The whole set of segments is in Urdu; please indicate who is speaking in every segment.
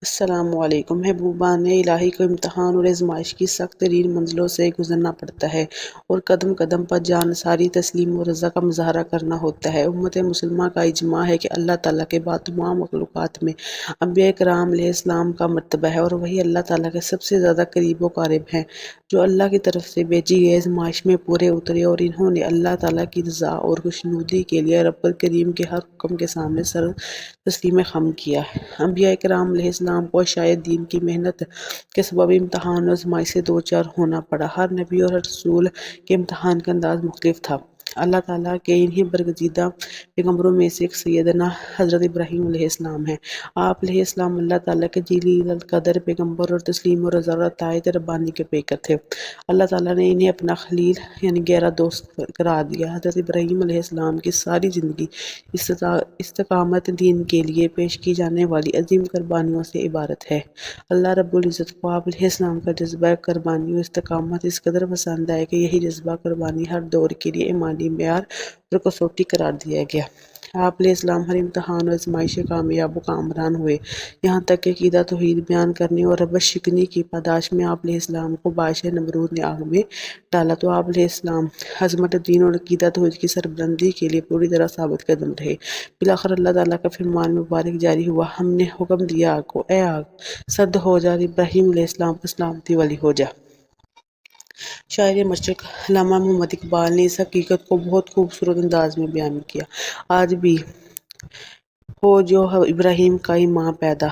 Speaker 1: السلام علیکم۔ محبوبان الہی کو امتحان اور آزمائش کی سخت ترین منزلوں سے گزرنا پڑتا ہے اور قدم قدم پر جانثاری تسلیم و رضا کا مظاہرہ کرنا ہوتا ہے۔ امت مسلمہ کا اجماع ہے کہ اللہ تعالیٰ کے بعد تمام مخلوقات میں انبیاء کرام علیہ السلام کا مرتبہ ہے اور وہی اللہ تعالیٰ کے سب سے زیادہ قریب و قارب ہیں، جو اللہ کی طرف سے بھیجی گئی آزمائش میں پورے اترے اور انہوں نے اللہ تعالیٰ کی رضا اور خوشنودی کے لیے رب الکریم کے ہر حکم کے سامنے سر تسلیم خم کیا۔ انبیاء کرام علیہ السلام کو شاید دین کی محنت کے سبب امتحان اور آزمائش سے دوچار ہونا پڑا۔ ہر نبی اور ہر رسول کے امتحان کا انداز مختلف تھا۔ اللہ تعالیٰ کے انہی برگزیدہ پیغمبروں میں سے ایک سیدنا حضرت ابراہیم علیہ السلام ہیں۔ آپ علیہ السلام اللہ تعالیٰ کے جلیل القدر پیغمبر اور تسلیم و رضا اور اطاعت ربانی کے پیکر تھے۔ اللہ تعالیٰ نے انہیں اپنا خلیل یعنی گہرا دوست قرار دیا۔ حضرت ابراہیم علیہ السلام کی ساری زندگی استقامت دین کے لیے پیش کی جانے والی عظیم قربانیوں سے عبارت ہے۔ اللہ رب العزت کو آپ علیہ السلام کا جذبہ قربانی و استقامت اس قدر پسند آئے کہ یہی جذبہ قربانی ہر دور کے لیے ایمانی معیار اور کسوٹی قرار دیا گیا۔ آپ علیہ السلام ہر امتحان اور آزمائش سے کامیاب و کامران ہوئے، یہاں تک کہ عقیدہ توحید بیان کرنے اور ربش شکنی کی پاداش میں آپ علیہ السلام کو بادشاہ نمرود نے آگ میں ڈالا تو آپ علیہ السلام عظمت دین اور عقیدہ توحید کی سربلندی کے لیے پوری طرح ثابت قدم رہے۔ بالآخر اللہ تعالیٰ کا فرمان مبارک جاری ہوا، ہم نے حکم دیا آگ کو، اے آگ سرد ہو جا، ابراہیم علیہ السلام پر سلامتی والی ہو جا۔ شاعر مشرق علامہ محمد اقبال نے اس حقیقت کو بہت خوبصورت انداز میں بیان کیا۔ آج بھی ہو جو ابراہیم کا ہی ماں پیدا،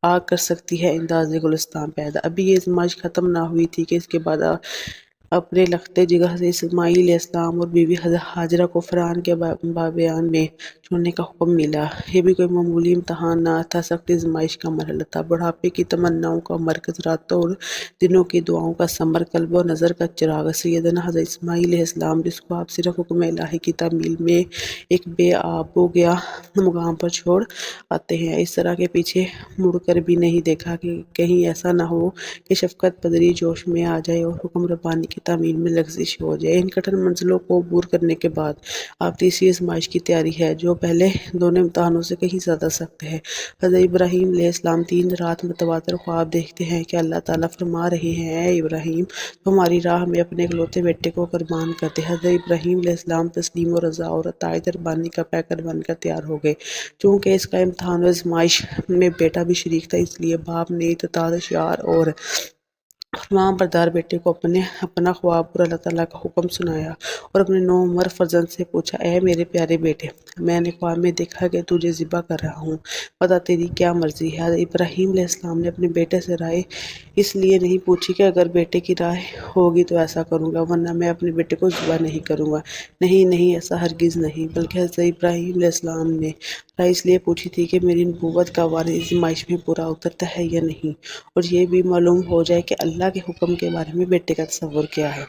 Speaker 1: آگ کر سکتی ہے انداز گلستاں پیدا۔ ابھی یہ آزمائش ختم نہ ہوئی تھی کہ اس کے بعد اپنے لختے جگر سے اسماعیل علیہ السلام اور بیوی حضرت ہاجرہ کو فرعون کے بیابان میں چھوڑنے کا حکم ملا۔ یہ بھی کوئی معمولی امتحان نہ تھا، سخت آزمائش کا مرحلہ تھا۔ بڑھاپے کی تمناؤں کا مرکز، راتوں اور دنوں کی دعاؤں کا ثمر، قلب و نظر کا چراغ، سیدنا حضرت اسماعیل علیہ السلام، جس کو آپ صرف حکم الہی کی تعمیل میں ایک بے آب و گیا مقام پر چھوڑ آتے ہیں، اس طرح کے پیچھے مڑ کر بھی نہیں دیکھا کہ کہیں ایسا نہ ہو کہ شفقت پدری جوش میں آ جائے اور حکم ربانی کی تعمیل میں لغزش ہو جائے۔ ان کٹھن منزلوں کو عبور کرنے کے بعد اب تیسری آزمائش کی تیاری ہے، جو پہلے دونوں امتحانوں سے کہیں زیادہ سخت ہے۔ حضرت ابراہیم علیہ السلام 3 رات متواتر خواب دیکھتے ہیں کہ اللہ تعالیٰ فرما رہے ہیں، اے ابراہیم تمہاری راہ میں اپنے اکلوتے بیٹے کو قربان کر دے۔ حضرت ابراہیم علیہ السلام تسلیم و رضا اور اطاعت ربانی کا پیکر بن کر تیار ہو گئے۔ چونکہ اس کا امتحان و آزمائش میں بیٹا بھی شریک تھا، اس لیے باپ نے اطاعت شعار اور فرمان بردار بیٹے کو اپنا خواب اور اللہ تعالیٰ کا حکم سنایا اور اپنے نوعمر فرزند سے پوچھا، اے میرے پیارے بیٹے، میں نے خواب میں دیکھا کہ تجھے ذبح کر رہا ہوں، بتا تیری کیا مرضی ہے۔ حضرت ابراہیم علیہ السلام نے اپنے بیٹے سے رائے اس لیے نہیں پوچھی کہ اگر بیٹے کی رائے ہوگی تو ایسا کروں گا، ورنہ میں اپنے بیٹے کو ذبح نہیں کروں گا۔ نہیں نہیں، ایسا ہرگز نہیں، بلکہ حضرت ابراہیم علیہ السلام نے رائے اس لیے پوچھی تھی کہ میری نبوت کا وارث آزمائش میں پورا اترتا ہے یا نہیں، اور یہ بھی معلوم ہو جائے کہ اللہ کے حکم کے بارے میں بیٹے کا تصور کیا ہے۔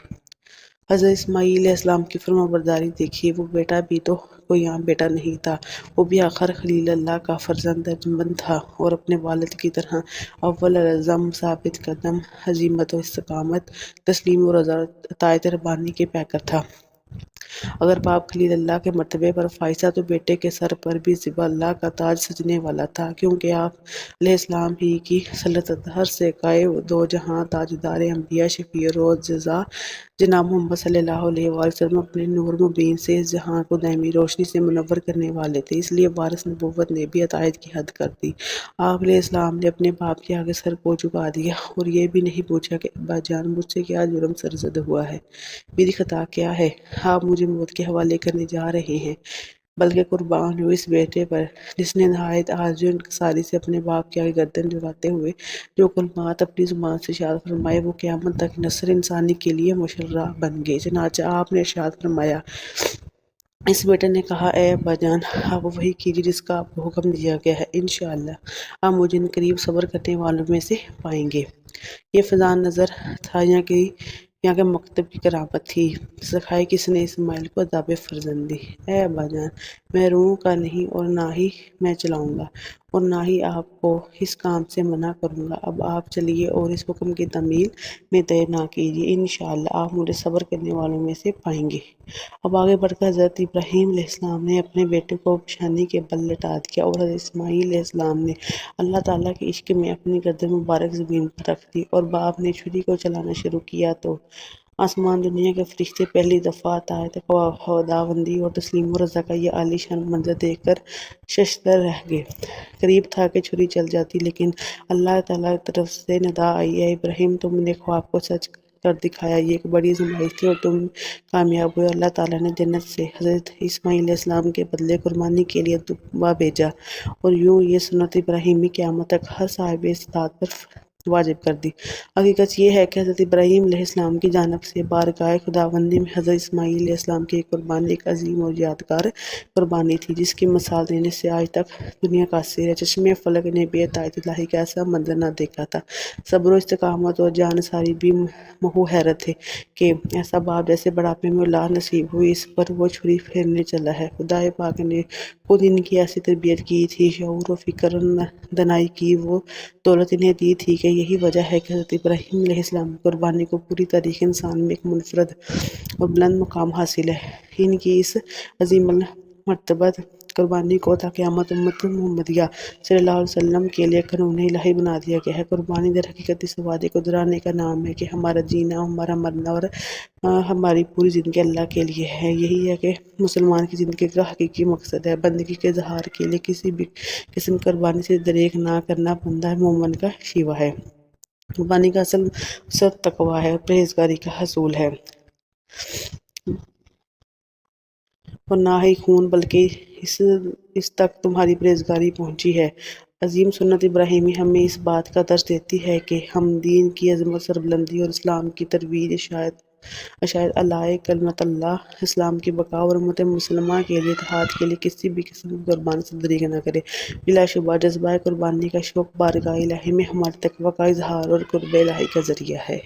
Speaker 1: حضرت اسماعیل علیہ السلام کی فرمانبرداری دیکھیے، وہ بیٹا بھی تو کوئی عام بیٹا نہیں تھا، وہ بھی آخر خلیل اللہ کا فرزند ارجمند تھا اور اپنے والد کی طرح اول العزم، ثابت قدم، عزیمت و استقامت، تسلیم و رضا اور اطاعت ربانی کے پیکر تھا۔ اگر باپ خلیل اللہ کے مرتبے پر فائز تھا تو بیٹے کے سر پر بھی ذبح اللہ کا تاج سجنے والا تھا، کیونکہ آپ علیہ السلام ہی کی سلطنت ہر سے قائے دو جہاں، تاجدار انبیاء، شفیع روز جزا جناب محمد صلی اللہ علیہ وآلہ وسلم اپنے نور مبین سے اس جہاں کو دائمی روشنی سے منور کرنے والے تھے، اس لیے وارث نبوت نے بھی اطاعت کی حد کر دی۔ آپ علیہ السلام نے اپنے باپ کے آگے سر کو جھکا دیا اور یہ بھی نہیں پوچھا کہ ابا جان مجھ سے کیا جرم سرزد ہوا ہے، میری خطا کیا ہے، آپ مجھے موت کے حوالے کرنے جا رہے ہیں، بلکہ قربان ہو اس بیٹے پر جس نے نہایت عاجزی و انکساری سے اپنے باپ کے آگے گردن جھکاتے ہوئے جو کلمات اپنی زبان سے ارشاد فرمائے وہ قیامت تک نسل انسانی کے لیے مشرع بن گئے۔ چنانچہ آپ نے ارشاد فرمایا، اس بیٹے نے کہا، اے ابا جان آپ وہی کیجیے جس کا آپ کو حکم دیا گیا ہے، انشاءاللہ آپ مجھے ان قریب صبر کرنے والوں میں سے پائیں گے۔ یہ فیضان نظر تھا، یہاں کے مکتب کی کرامت تھی، سکھائی کس نے اسماعیل کو آداب فرزندی۔ اے ابا جان میں روؤں کا نہیں اور نہ ہی میں چلاؤں گا، اور نہ ہی آپ کو اس کام سے منع کروں گا۔ اب آپ چلیے اور اس حکم کی تعمیل میں دیر نہ کیجیے، انشاءاللہ آپ مجھے صبر کرنے والوں میں سے پائیں گے۔ اب آگے بڑھ کر حضرت ابراہیم علیہ السلام نے اپنے بیٹے کو پیشانی کے بل لٹا دیا، اور حضرت اسماعیل علیہ السلام نے اللہ تعالیٰ کے عشق میں اپنی گردن مبارک زمین پر رکھ دی، اور باپ نے چھری کو چلانا شروع کیا تو آسمان دنیا کے فرشتے پہلی دفعہ اطاعت خداوندی اور تسلیم و رضا کا یہ عالی شان منظر دیکھ کر ششدر رہ گئے۔ قریب تھا کہ چھری چل جاتی، لیکن اللہ تعالیٰ کی طرف سے ندا آئی، اے ابراہیم، تم نے خواب کو سچ کر دکھایا، یہ ایک بڑی آزمائش تھی اور تم کامیاب ہوئے۔ اللہ تعالیٰ نے جنت سے حضرت اسماعیل علیہ السلام کے بدلے قربانی کے لیے دبا بھیجا، اور یوں یہ سنت ابراہیمی قیامت تک ہر صاحب استطاعت پر واجب کر دی۔ حقیقت یہ ہے کہ حضرت ابراہیم علیہ السلام کی جانب سے بارگاہ خداوندی میں حضرت اسماعیل علیہ السلام کی قربانی ایک عظیم اور یادگار قربانی تھی، جس کی مثال دینے سے آج تک دنیا قاصر ہے۔ چشمِ فلک نے بے اطاعت الہی کا ایسا منظر نہ دیکھا تھا۔ صبر و استقامت اور جانثاری بھی محو حیرت تھے کہ ایسا باپ جسے بڑھاپے میں اولاد نصیب ہوئی، اس پر وہ چھری پھیرنے چلا ہے۔ خدائے پاک نے خود ان کی ایسی تربیت کی تھی، شعور و فکر دانائی کی وہ دولت انہیں دی تھی کہ یہی وجہ ہے کہ حضرت ابراہیم علیہ السلام کی قربانی کو پوری تاریخ انسان میں ایک منفرد اور بلند مقام حاصل ہے۔ ان کی اس عظیم المرتبت قربانی کو تا قیامت امت محمدیہ صلی اللہ علیہ وسلم کے لیے قانون الہی بنا دیا گیا ہے۔ قربانی در حقیقت اس وعدے کو دہرانے کا نام ہے کہ ہمارا جینا، ہمارا مرنا اور ہماری پوری زندگی اللہ کے لیے ہے۔ یہی ہے کہ مسلمان کی زندگی کا حقیقی مقصد ہے۔ بندگی کے اظہار کے لیے کسی بھی قسم کی قربانی سے دریغ نہ کرنا بندہ مومن کا شیوہ ہے۔ قربانی کا اصل مقصد تقویٰ ہے اور پرہیزگاری کا حصول ہے، اور نہ ہی خون، بلکہ اس تک تمہاری پرہیزگاری پہنچی ہے۔ عظیم سنت ابراہیمی ہمیں اس بات کا درس دیتی ہے کہ ہم دین کی عظمت، سربلندی اور اسلام کی ترویج، اشاعت اعلاء کلمت اللہ، اسلام کی بقا اور امت مسلمہ کے لیے اتحاد کے لیے کسی بھی قسم کی قربانی سے دریغ نہ کرے۔ بلا شبہ جذبہ قربانی کا شوق بارگاہ الہی میں ہمارے تقویٰ کا اظہار اور قرب الہی کا ذریعہ ہے۔